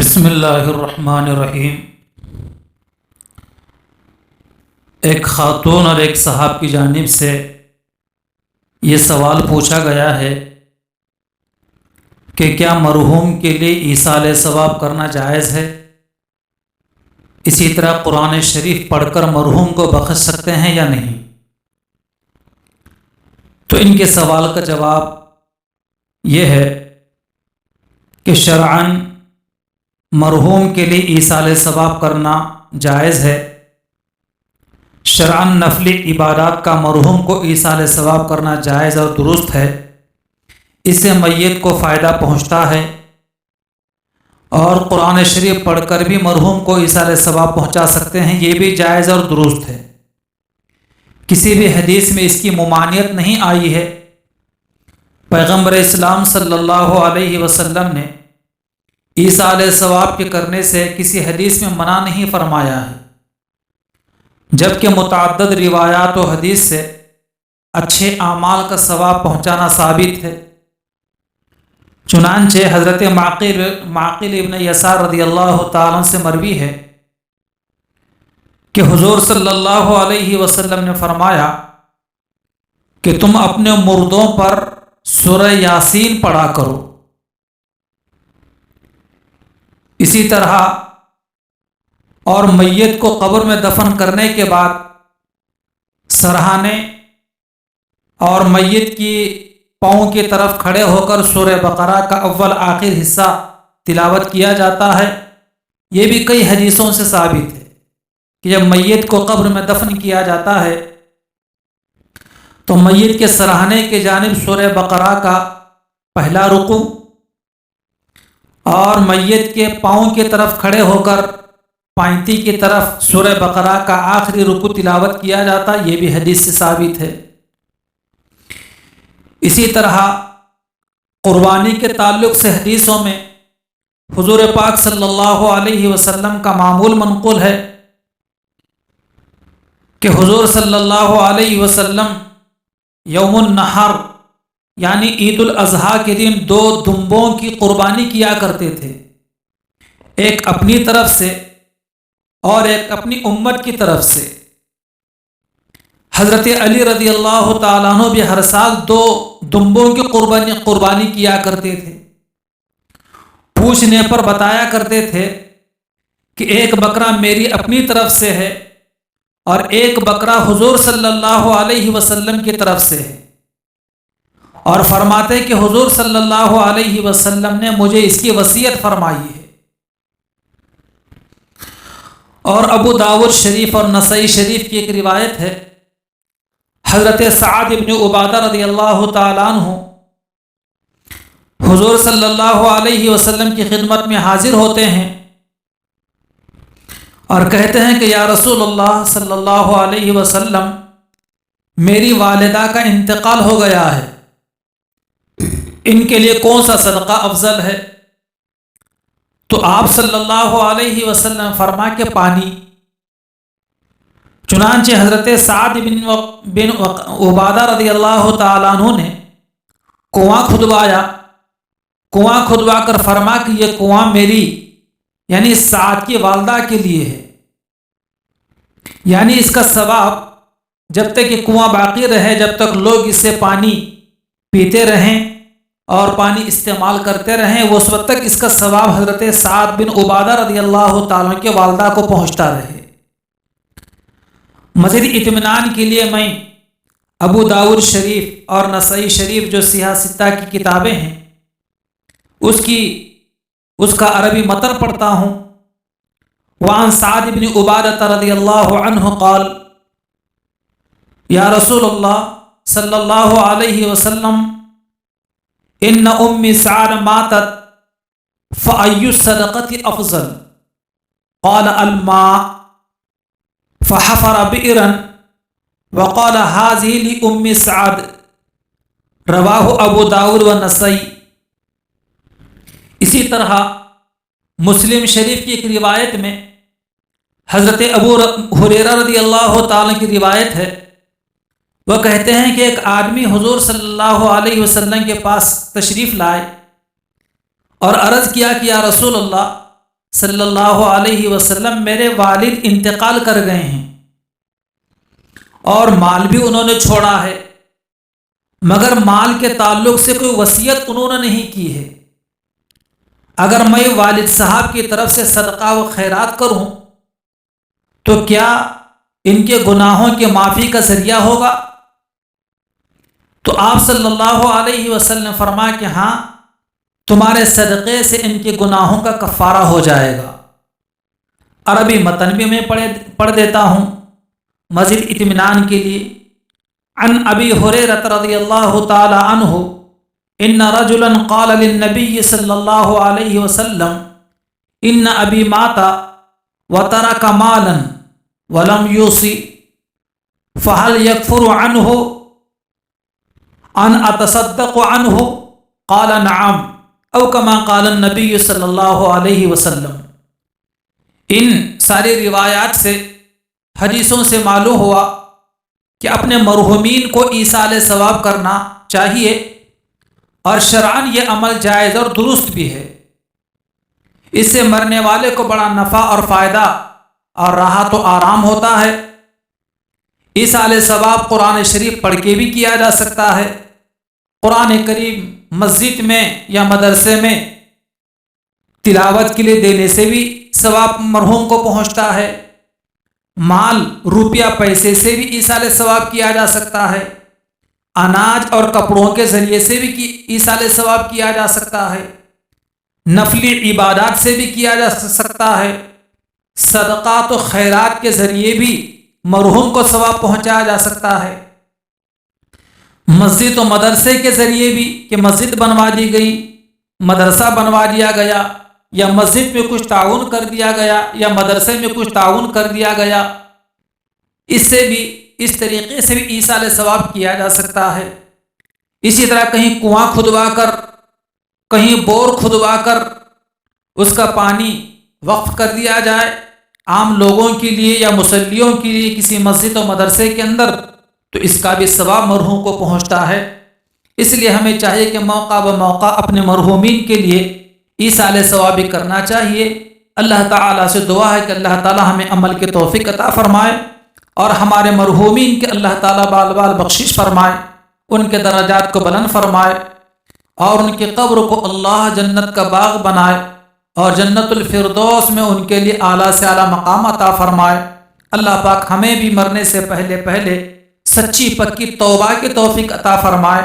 بسم اللہ الرحمن الرحیم۔ ایک خاتون اور ایک صاحب کی جانب سے یہ سوال پوچھا گیا ہے کہ کیا مرحوم کے لیے ایصال ثواب کرنا جائز ہے؟ اسی طرح قرآن شریف پڑھ کر مرحوم کو بخش سکتے ہیں یا نہیں؟ تو ان کے سوال کا جواب یہ ہے کہ شرعاً مرحوم کے لیے ایصال ثواب کرنا جائز ہے۔ شرعاً نفلی عبادات کا مرحوم کو ایصال ثواب کرنا جائز اور درست ہے۔ اس سے میت کو فائدہ پہنچتا ہے، اور قرآن شریف پڑھ کر بھی مرحوم کو ایصال ثواب پہنچا سکتے ہیں، یہ بھی جائز اور درست ہے۔ کسی بھی حدیث میں اس کی ممانعت نہیں آئی ہے۔ پیغمبر اسلام صلی اللہ علیہ وسلم نے ایصال ثواب کے کرنے سے کسی حدیث میں منع نہیں فرمایا ہے، جبکہ متعدد روایات و حدیث سے اچھے اعمال کا ثواب پہنچانا ثابت ہے۔ چنانچہ حضرت معقل ابن یسار رضی اللہ تعالیٰ سے مروی ہے کہ حضور صلی اللہ علیہ وسلم نے فرمایا کہ تم اپنے مردوں پر سورہ یاسین پڑھا کرو۔ اسی طرح اور میت کو قبر میں دفن کرنے کے بعد سرہانے اور میت کی پاؤں کی طرف کھڑے ہو کر سورہ بقرہ کا اول آخر حصہ تلاوت کیا جاتا ہے۔ یہ بھی کئی حدیثوں سے ثابت ہے کہ جب میت کو قبر میں دفن کیا جاتا ہے تو میت کے سرہانے کی جانب سورہ بقرہ کا پہلا رکوع اور میت کے پاؤں کی طرف کھڑے ہو کر پائنتی کی طرف سورہ بقرہ کا آخری رکوع تلاوت کیا جاتا، یہ بھی حدیث سے ثابت ہے۔ اسی طرح قربانی کے تعلق سے حدیثوں میں حضور پاک صلی اللہ علیہ وسلم کا معمول منقول ہے کہ حضور صلی اللہ علیہ وسلم یوم النحر یعنی عید الاضحیٰ کے دن 2 دمبوں کی قربانی کیا کرتے تھے، ایک اپنی طرف سے اور ایک اپنی امت کی طرف سے۔ حضرت علی رضی اللہ تعالیٰ عنہ بھی ہر سال 2 دمبوں کی قربانی کیا کرتے تھے۔ پوچھنے پر بتایا کرتے تھے کہ ایک بکرا میری اپنی طرف سے ہے اور ایک بکرا حضور صلی اللہ علیہ وسلم کی طرف سے ہے، اور فرماتے کہ حضور صلی اللہ علیہ وسلم نے مجھے اس کی وصیت فرمائی ہے۔ اور ابو داؤد شریف اور نسائی شریف کی ایک روایت ہے، حضرت سعد بن عبادہ رضی اللہ تعالیٰ عنہ حضور صلی اللہ علیہ وسلم کی خدمت میں حاضر ہوتے ہیں اور کہتے ہیں کہ یا رسول اللہ صلی اللہ علیہ وسلم، میری والدہ کا انتقال ہو گیا ہے، ان کے لیے کون سا صدقہ افضل ہے؟ تو آپ صلی اللہ علیہ وسلم فرما کے پانی۔ چنانچہ حضرت سعد بن عبادہ رضی اللہ تعالیٰ عنہ نے کنواں کھدوا کر فرما کہ یہ کنواں میری یعنی سعد کی والدہ کے لیے ہے، یعنی اس کا ثواب جب تک یہ کنواں باقی رہے، جب تک لوگ اس سے پانی پیتے رہیں اور پانی استعمال کرتے رہیں، وہ اس وقت تک اس کا ثواب حضرت سعد بن عبادہ رضی اللہ تعالیٰ کے والدہ کو پہنچتا رہے۔ مزید اطمینان کے لیے میں ابو داؤد شریف اور نسائی شریف جو سیاہ ستہ کی کتابیں ہیں اس کا عربی متن پڑھتا ہوں۔ وعن سعد بن عبادہ رضی اللہ عنہ قال یا رسول اللہ صلی اللہ علیہ وسلم ان ام سعد ماتت فأي الصدقة افضل؟ قال الماء، فحفر بئرا وقال هذه لأم سعد، رواہ ابو داؤد و نسائی۔ اسی طرح مسلم شریف کی ایک روایت میں حضرت ابو ہریرہ رضی اللہ تعالیٰ کی روایت ہے، وہ کہتے ہیں کہ ایک آدمی حضور صلی اللہ علیہ وسلم کے پاس تشریف لائے اور عرض کیا کہ یا رسول اللہ، صلی اللہ علیہ وسلم میرے والد انتقال کر گئے ہیں اور مال بھی انہوں نے چھوڑا ہے، مگر مال کے تعلق سے کوئی وصیت انہوں نے نہیں کی ہے۔ اگر میں والد صاحب کی طرف سے صدقہ و خیرات کروں تو کیا ان کے گناہوں کی معافی کا ذریعہ ہوگا؟ تو آپ صلی اللہ علیہ وسلم نے فرمایا کہ ہاں، تمہارے صدقے سے ان کے گناہوں کا کفارہ ہو جائے گا۔ عربی متن بھی میں پڑھ دیتا ہوں مزید اطمینان کے لیے۔ عن ابی ہریرہ رضی اللہ تعالی عنہ ان رجلا قال للنبی صلی اللہ علیہ وسلم ان ابی مات وترک مالا ولم یوصی فهل یکفر عنہ ان اتصدق عنہ قال نعم او کما قال النبی صلی اللہ علیہ وسلم۔ ان ساری روایات سے، حدیثوں سے معلوم ہوا کہ اپنے مرحومین کو ایصال ثواب کرنا چاہیے، اور شرعاً یہ عمل جائز اور درست بھی ہے۔ اس سے مرنے والے کو بڑا نفع اور فائدہ اور راحت و آرام ہوتا ہے۔ ایصال ثواب قرآن شریف پڑھ کے بھی کیا جا سکتا ہے، قرآن کریم مسجد میں یا مدرسے میں تلاوت کے لیے دینے سے بھی ثواب مرحوم کو پہنچتا ہے۔ مال، روپیہ، پیسے سے بھی ایصال ثواب کیا جا سکتا ہے۔ اناج اور کپڑوں کے ذریعے سے بھی ایصال ثواب کیا جا سکتا ہے۔ نفلی عبادات سے بھی کیا جا سکتا ہے۔ صدقات و خیرات کے ذریعے بھی مرحوم کو ثواب پہنچایا جا سکتا ہے۔ مسجد و مدرسے کے ذریعے بھی، کہ مسجد بنوا دی گئی، مدرسہ بنوا دیا گیا، یا مسجد میں کچھ تعاون کر دیا گیا، یا مدرسے میں کچھ تعاون کر دیا گیا، اس سے بھی، اس طریقے سے بھی ایصال ثواب کیا جا سکتا ہے۔ اسی طرح کہیں کنواں کھدوا کر، کہیں بور کھدوا کر اس کا پانی وقف کر دیا جائے عام لوگوں کے لیے یا مصلیوں کے لیے کسی مسجد و مدرسے کے اندر، تو اس کا بھی ثواب مرحوم کو پہنچتا ہے۔ اس لیے ہمیں چاہیے کہ موقع بموقع اپنے مرحومین کے لیے ایصال ثواب بھی کرنا چاہیے۔ اللہ تعالیٰ سے دعا ہے کہ اللہ تعالیٰ ہمیں عمل کی توفیق عطا فرمائے، اور ہمارے مرحومین کے اللہ تعالیٰ بال بال بخشش فرمائے، ان کے درجات کو بلند فرمائے، اور ان کی قبر کو اللہ جنت کا باغ بنائے، اور جنت الفردوس میں ان کے لیے اعلیٰ سے اعلیٰ مقام عطا فرمائے۔ اللہ پاک ہمیں بھی مرنے سے پہلے پہلے سچی پکی توبہ کی توفیق عطا فرمائے،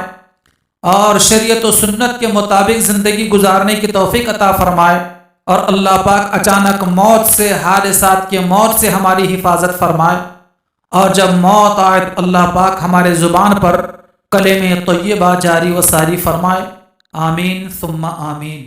اور شریعت و سنت کے مطابق زندگی گزارنے کی توفیق عطا فرمائے، اور اللہ پاک اچانک موت سے، حادثات کے موت سے ہماری حفاظت فرمائے، اور جب موت آئے تو اللہ پاک ہمارے زبان پر کلمہ طیبہ جاری و ساری فرمائے۔ آمین ثم آمین۔